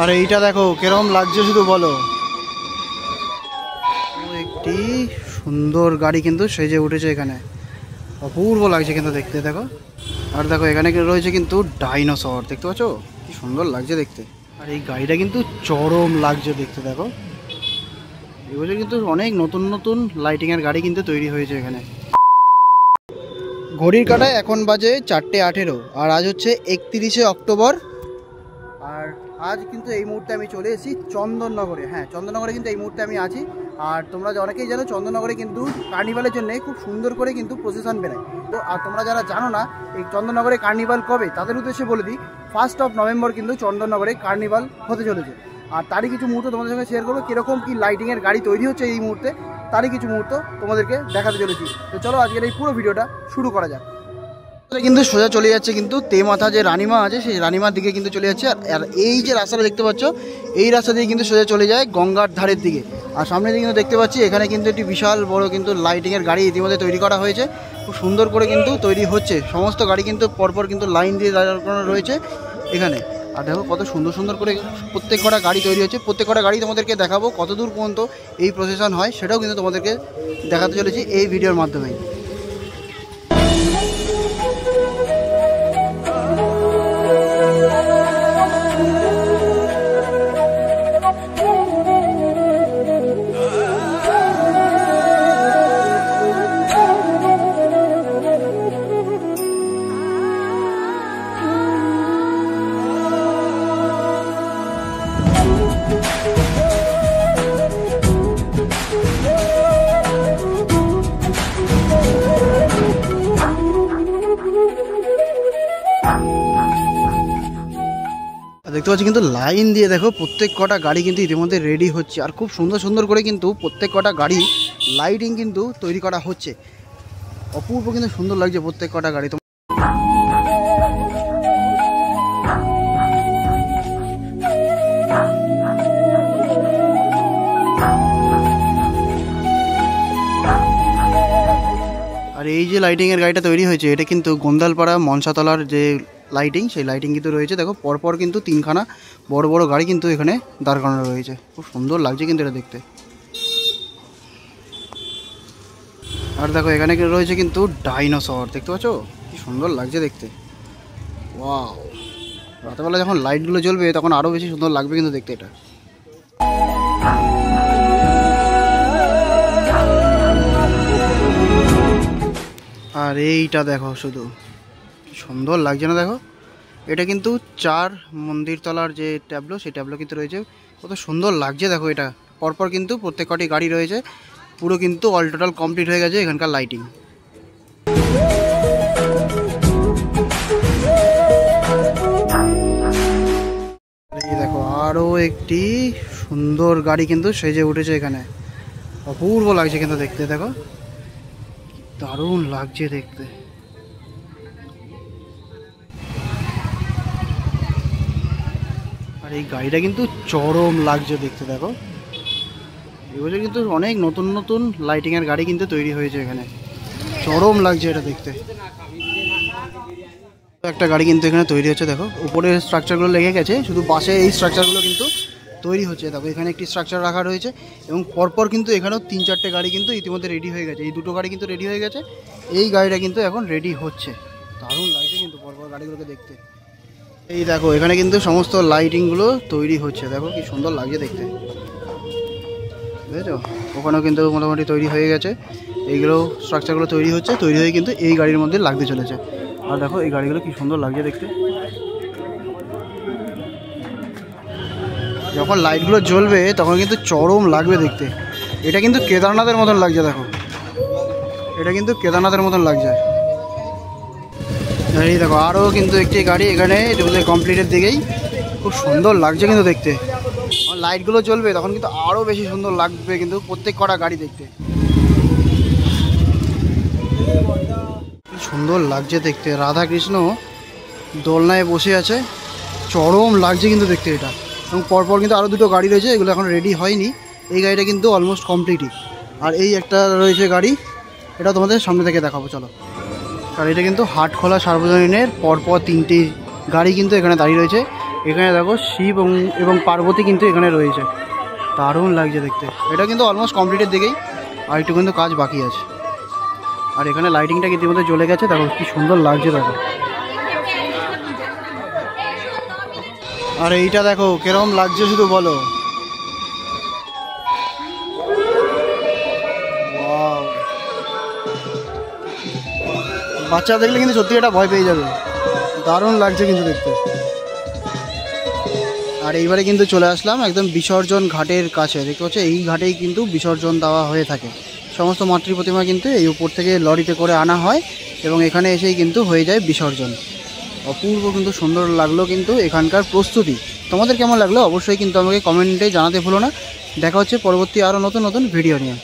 আর এইটা দেখো কিরকম লাগছে শুধু বলো। একটি সুন্দর গাড়ি কিন্তু সেজে উঠেছে এখানে, অপূর্ব লাগছে কিন্তু দেখতে। দেখো, আর দেখো এখানে রয়েছে কিন্তু ডাইনোসর, দেখতে পাচ্ছ কি সুন্দর লাগছে দেখতে। আর এই গাড়িটা কিন্তু চরম লাগছে দেখতে। দেখো এবছর কিন্তু অনেক নতুন নতুন লাইটিংয়ের গাড়ি কিন্তু তৈরি হয়েছে এখানে। ঘড়ির কাঁটায় এখন বাজে 4:18 আর আজ হচ্ছে 31শে অক্টোবর। আর আজ কিন্তু এই মুহূর্তে আমি চলে এসেছি চন্দননগরে। হ্যাঁ, চন্দননগরে কিন্তু এই মুহূর্তে আমি আছি। আর তোমরা অনেকেই জানো চন্দননগরে কিন্তু কার্নিভালের জন্য খুব সুন্দর করে কিন্তু প্রসেশন বেরোয়। তো আর তোমরা যারা জানো না এই চন্দননগরে কার্নিভাল কবে, তাদের উদ্দেশ্যে বলে দিই, 1 নভেম্বর কিন্তু চন্দননগরে কার্নিভাল হতে চলেছে। আর তারই কিছু মুহূর্ত তোমাদের সঙ্গে শেয়ার করবো, কীরকম কী লাইটিংয়ের গাড়ি তৈরি হচ্ছে এই মুহূর্তে, তারই কিছু মুহূর্ত তোমাদেরকে দেখাতে চলেছি। তো চলো আজকের এই পুরো ভিডিওটা শুরু করা যাক। কিন্তু সোজা চলে যাচ্ছে কিন্তু তেমাথা যে রানীমা আছে সেই রানীমার দিকে কিন্তু চলে যাচ্ছে। আর এই যে রাস্তাটা দেখতে পাচ্ছ, এই রাস্তা দিয়ে কিন্তু সোজা চলে যায় গঙ্গার ধারের দিকে। আর সামনে দিকে কিন্তু দেখতে পাচ্ছি এখানে কিন্তু একটি বিশাল বড় কিন্তু লাইটিংয়ের গাড়ি ইতিমধ্যে তৈরি করা হয়েছে, খুব সুন্দর করে কিন্তু তৈরি হচ্ছে। সমস্ত গাড়ি কিন্তু পরপর কিন্তু লাইন দিয়ে দাঁড় করানো রয়েছে এখানে। আর দেখো কত সুন্দর সুন্দর করে প্রত্যেক কটা গাড়ি তৈরি হচ্ছে। প্রত্যেক কটা গাড়ি তোমাদেরকে দেখাবো, কত দূর পর্যন্ত এই প্রসেশন হয় সেটাও কিন্তু তোমাদেরকে দেখাতে চলেছি এই ভিডিওর মাধ্যমে। দেখতে পাচ্ছি কিন্তু লাইন দিয়ে দেখো প্রত্যেক কটা গাড়ি কিন্তু ইতিমধ্যে রেডি হচ্ছে। আর খুব সুন্দর সুন্দর করে কিন্তু প্রত্যেক কটা গাড়ি লাইটিং কিন্তু তৈরি করা হচ্ছে। অপূর্ব কিন্তু সুন্দর লাগছে প্রত্যেক কটা গাড়ি। আর এই যে লাইটিংয়ের গাড়িটা তৈরি হয়েছে এটা কিন্তু গোন্দালপাড়া মনসাতলার যে লাইটিং, সেই লাইটিং কিন্তু রয়েছে। দেখো পরপর কিন্তু 3খানা বড় বড় গাড়ি কিন্তু এখানে দাঁড় করানো রয়েছে, খুব সুন্দর লাগছে কিন্তু এটা দেখতে। আর দেখো এখানে রয়েছে কিন্তু ডাইনোসর, দেখতে পাচ্ছ কি সুন্দর লাগছে দেখতে। ওয়াও, রাতেরবেলা যখন লাইটগুলো জ্বলবে তখন আরও বেশি সুন্দর লাগবে কিন্তু দেখতে এটা। আর এইটা দেখো শুধু সুন্দর লাগছে না? দেখো এটা কিন্তু 4 মন্দিরতলার যে ট্যাবলো, সেই ট্যাবলো কিন্তু রয়েছে, কত সুন্দর লাগছে দেখো। এটা পরপর কিন্তু প্রত্যেক কটি গাড়ি রয়েছে, পুরো কিন্তু অল টোটাল কমপ্লিট হয়ে গেছে এখানকার লাইটিং। এই দেখো আরও একটি সুন্দর গাড়ি কিন্তু সেজে উঠেছে এখানে, অপূর্ব লাগছে কিন্তু দেখতে। দেখো দারুণ লাগছে দেখতে। আর এই গাড়িটা কিন্তু চরম লাগছে দেখতে। দেখো এবছর কিন্তু অনেক নতুন নতুন লাইটিংয়ের গাড়ি কিন্তু তৈরি হয়েছে এখানে, চরম লাগছে এটা দেখতে। একটা গাড়ি কিন্তু এখানে তৈরি হচ্ছে, দেখো উপরের স্ট্রাকচারগুলো লেগে গেছে, শুধু পাশে এই স্ট্রাকচারগুলো কিন্তু তৈরি হচ্ছে। দেখো এখানে একটি স্ট্রাকচার রাখা রয়েছে এবং পরপর কিন্তু এখানেও 3-4টে গাড়ি কিন্তু ইতিমধ্যে রেডি হয়ে গেছে। এই দুটো গাড়ি কিন্তু রেডি হয়ে গেছে, এই গাড়িটা কিন্তু এখন রেডি হচ্ছে। দারুণ লাগছে কিন্তু পরপর গাড়িগুলোকে দেখতে। এই দেখো এখানে কিন্তু সমস্ত লাইটিংগুলো তৈরি হচ্ছে, দেখো কি সুন্দর লাগছে দেখতে, বুঝেছো? ওখানেও কিন্তু মোটামুটি তৈরি হয়ে গেছে, এইগুলো স্ট্রাকচারগুলো তৈরি হচ্ছে, তৈরি হয়ে কিন্তু এই গাড়ির মধ্যে লাগতে চলেছে। আর দেখো এই গাড়িগুলো কি সুন্দর লাগছে দেখতে। যখন লাইটগুলো জ্বলবে তখন কিন্তু চরম লাগবে দেখতে। এটা কিন্তু কেদারনাথের মতন লাগছে, দেখো এটা কিন্তু কেদারনাথের মতন লাগছে। এই দেখো আরও কিন্তু একটি গাড়ি এখানে কমপ্লিটের দিকেই, খুব সুন্দর লাগছে কিন্তু দেখতে। লাইটগুলো জ্বলবে তখন কিন্তু আরও বেশি সুন্দর লাগবে কিন্তু প্রত্যেক কটা গাড়ি দেখতে। সুন্দর লাগছে দেখতে, রাধা কৃষ্ণ দোলনায় বসে আছে, চরম লাগছে কিন্তু দেখতে এটা। এবং পরপর কিন্তু আরও দুটো গাড়ি রয়েছে, এগুলো এখন রেডি হয়নি। এই গাড়িটা কিন্তু অলমোস্ট কমপ্লিটই। আর এই একটা রয়েছে গাড়ি, এটা তোমাদের সামনে থেকে দেখাবো চলো। আর এটা কিন্তু হাটখোলা সার্বজনীনের পরপর 3টি গাড়ি কিন্তু এখানে দাঁড়িয়ে রয়েছে। এখানে দেখো শিব এবং পার্বতী কিন্তু এখানে রয়েছে, দারুণ লাগছে দেখতে। এটা কিন্তু অলমোস্ট কমপ্লিটের দিকেই, আর একটু কিন্তু কাজ বাকি আছে। আর এখানে লাইটিংটা ইতিমধ্যে জ্বলে গেছে, দেখো কি সুন্দর লাগছে দেখো। আর এইটা দেখো কিরকম লাগছে শুধু বলো। বাচ্চা দেখলে কিন্তু সত্যি এটা ভয় পেয়ে যাবে, দারুণ লাগছে কিন্তু দেখতে। আর এইবারে কিন্তু চলে আসলাম একদম বিসর্জন ঘাটের কাছে। দেখতে পাচ্ছ এই ঘাটেই কিন্তু বিসর্জন দেওয়া হয়ে থাকে। সমস্ত মাতৃ প্রতিমা কিন্তু এই উপর থেকে লরিতে করে আনা হয় এবং এখানে এসেই কিন্তু হয়ে যায় বিসর্জন। অপূর্ব কিন্তু সুন্দর লাগলো কিন্তু এখানকার প্রস্তুতি। তোমাদের কেমন লাগলো অবশ্যই কিন্তু আমাকে কমেন্টে জানাতে ভুলো না। দেখা হচ্ছে পরবর্তী আরও নতুন নতুন ভিডিও নিয়ে।